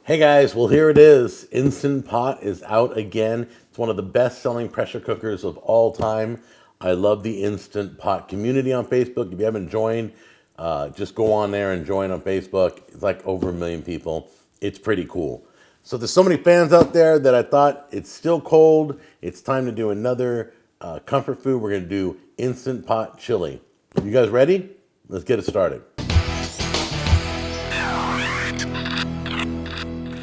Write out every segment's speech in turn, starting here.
Hey guys, well here it is. Instant Pot is out again. It's one of the best-selling pressure cookers of all time. I love the Instant Pot community on Facebook. If you haven't joined, just go on there and join on Facebook. It's like over 1 million people. It's pretty cool. So there's so many fans out there that I thought it's still cold. It's time to do another comfort food. We're gonna do Instant Pot chili. You guys ready? Let's get it started.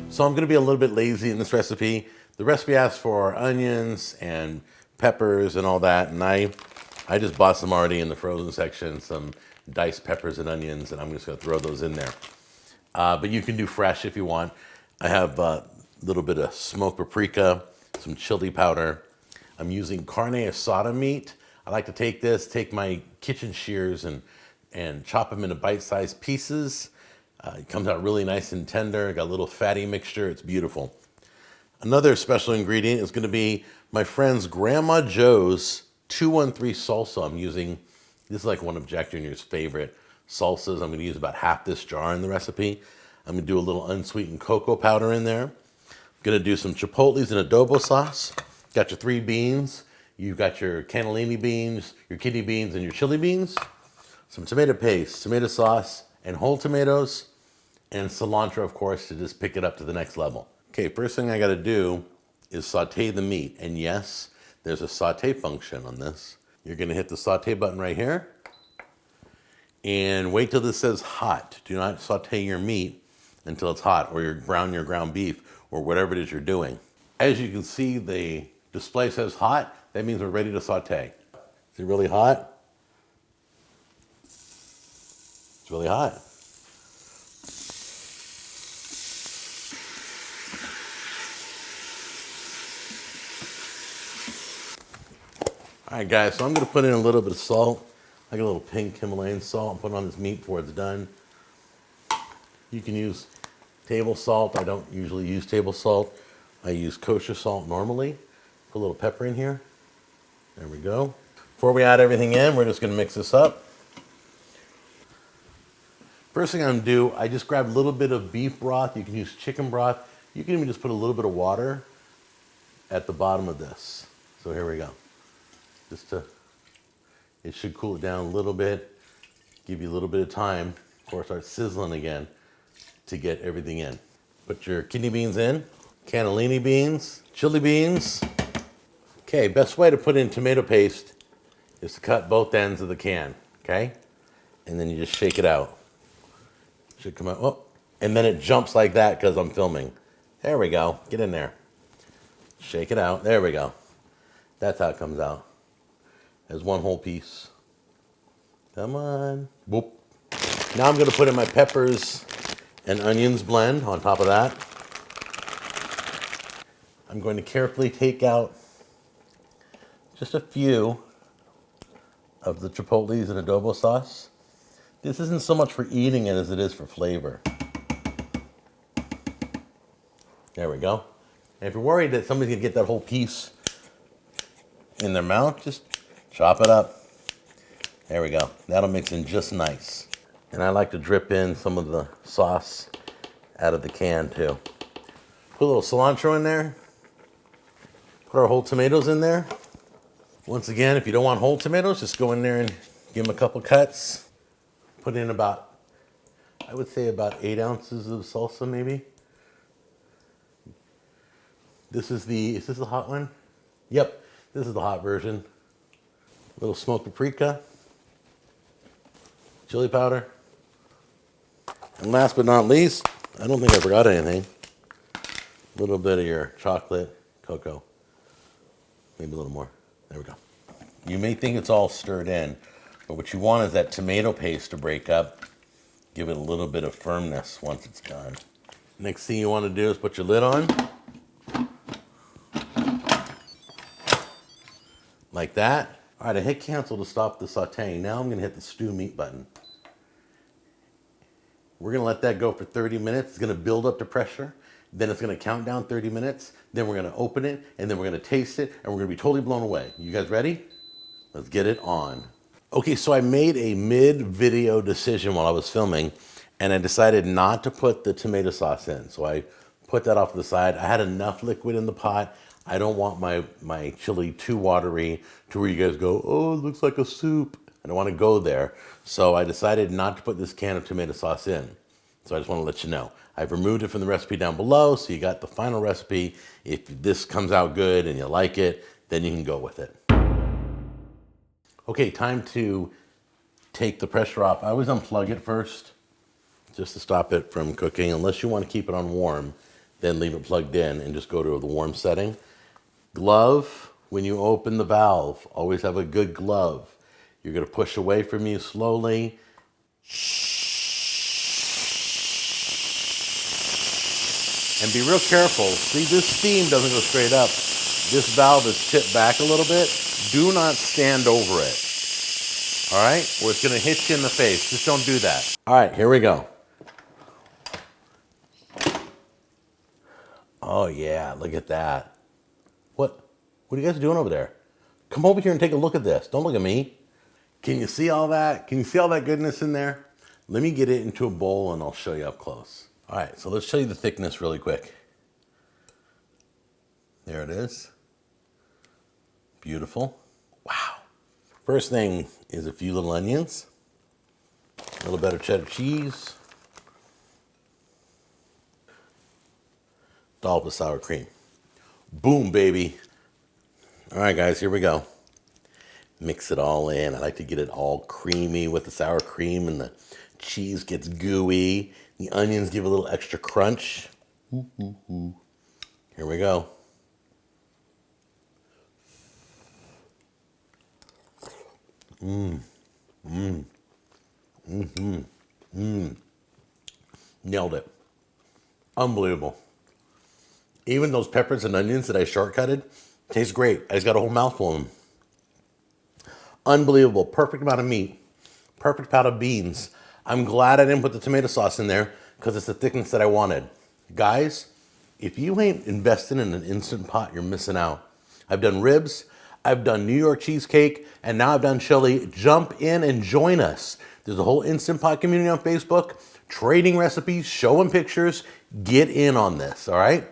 So I'm gonna be a little bit lazy in this recipe. The recipe asks for onions and peppers and all that, and I just bought some already in the frozen section, some diced peppers and onions, and I'm just gonna throw those in there. But you can do fresh if you want. I have a little bit of smoked paprika, some chili powder. I'm using carne asada meat. I like to take my kitchen shears and chop them into bite-sized pieces. It comes out really nice and tender. Got a little fatty mixture. It's beautiful. Another special ingredient is going to be my friend's Grandma Joe's 213 salsa. I'm using, this is like one of Jack Jr.'s favorite salsas. I'm going to use about half this jar in the recipe. I'm going to do a little unsweetened cocoa powder in there. I'm going to do some chipotles and adobo sauce. Got your 3 beans. You've got your cannellini beans, your kidney beans, and your chili beans. Some tomato paste, tomato sauce, and whole tomatoes, and cilantro, of course, to just pick it up to the next level. Okay, first thing I gotta do is saute the meat. And yes, there's a saute function on this. You're gonna hit the saute button right here, and wait till this says hot. Do not saute your meat until it's hot, or brown your ground beef, or whatever it is you're doing. As you can see, the display says hot. That means we're ready to saute. Is it really hot? It's really hot. All right, guys, so I'm gonna put in a little bit of salt, like a little pink Himalayan salt, and put it on this meat before it's done. You can use table salt. I don't usually use table salt. I use kosher salt normally. Put a little pepper in here. There we go. Before we add everything in, we're just gonna mix this up. First thing I'm gonna do, I just grabbed a little bit of beef broth. You can use chicken broth. You can even just put a little bit of water at the bottom of this. So here we go. It should cool it down a little bit, give you a little bit of time before it starts sizzling again to get everything in. Put your kidney beans in, cannellini beans, chili beans. Okay, best way to put in tomato paste is to cut both ends of the can, okay? And then you just shake it out. Should come out, oh, and then it jumps like that because I'm filming. There we go, get in there. Shake it out, there we go. That's how it comes out. As one whole piece. Come on. Whoop. Now I'm gonna put in my peppers and onions blend on top of that. I'm going to carefully take out just a few of the chipotles and adobo sauce. This isn't so much for eating it as it is for flavor. There we go. And if you're worried that somebody's gonna get that whole piece in their mouth, just chop it up. There we go. That'll mix in just nice. And I like to drip in some of the sauce out of the can too. Put a little cilantro in there. Put our whole tomatoes in there. Once again, if you don't want whole tomatoes, just go in there and give them a couple cuts. Put in about, I would say about 8 ounces of salsa maybe. Is this the hot one? Yep, this is the hot version. A little smoked paprika, chili powder, and last but not least, I don't think I forgot anything, a little bit of your chocolate cocoa, maybe a little more. There we go. You may think it's all stirred in, but what you want is that tomato paste to break up, give it a little bit of firmness once it's done. Next thing you want to do is put your lid on, like that. All right, I hit cancel to stop the sauteing. Now I'm gonna hit the stew meat button. We're gonna let that go for 30 minutes. It's gonna build up to pressure. Then it's gonna count down 30 minutes. Then we're gonna open it, and then we're gonna taste it, and we're gonna be totally blown away. You guys ready? Let's get it on. Okay, so I made a mid-video decision while I was filming, and I decided not to put the tomato sauce in. So I Put that off to the side. I had enough liquid in the pot. I don't want my chili too watery to where you guys go, oh, it looks like a soup. I don't want to go there. So I decided not to put this can of tomato sauce in. So I just want to let you know. I've removed it from the recipe down below, so you got the final recipe. If this comes out good and you like it, then you can go with it. Okay, time to take the pressure off. I always unplug it first, just to stop it from cooking. Unless you want to keep it on warm, then leave it plugged in and just go to the warm setting. Glove, when you open the valve, always have a good glove. You're gonna push away from you slowly. And be real careful. See, this steam doesn't go straight up. This valve is tipped back a little bit. Do not stand over it. All right? Or it's gonna hit you in the face. Just don't do that. All right, here we go. Oh yeah, look at that. What are you guys doing over there? Come over here and take a look at this. Don't look at me. Can you see all that? Can you see all that goodness in there? Let me get it into a bowl and I'll show you up close. All right, so let's show you the thickness really quick. There it is. Beautiful. Wow. First thing is a few little onions, a little bit of cheddar cheese, dollop of sour cream. Boom, baby. All right, guys, here we go. Mix it all in. I like to get it all creamy with the sour cream and the cheese gets gooey. The onions give a little extra crunch. Here we go. Nailed it. Unbelievable. Even those peppers and onions that I shortcutted taste great. I just got a whole mouthful of them. Unbelievable. Perfect amount of meat. Perfect amount of beans. I'm glad I didn't put the tomato sauce in there because it's the thickness that I wanted. Guys, if you ain't investing in an Instant Pot, you're missing out. I've done ribs, I've done New York cheesecake, and now I've done chili. Jump in and join us. There's a whole Instant Pot community on Facebook, trading recipes, showing pictures. Get in on this, all right?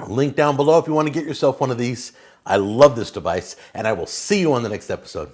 Link down below if you want to get yourself one of these. I love this device, and I will see you on the next episode.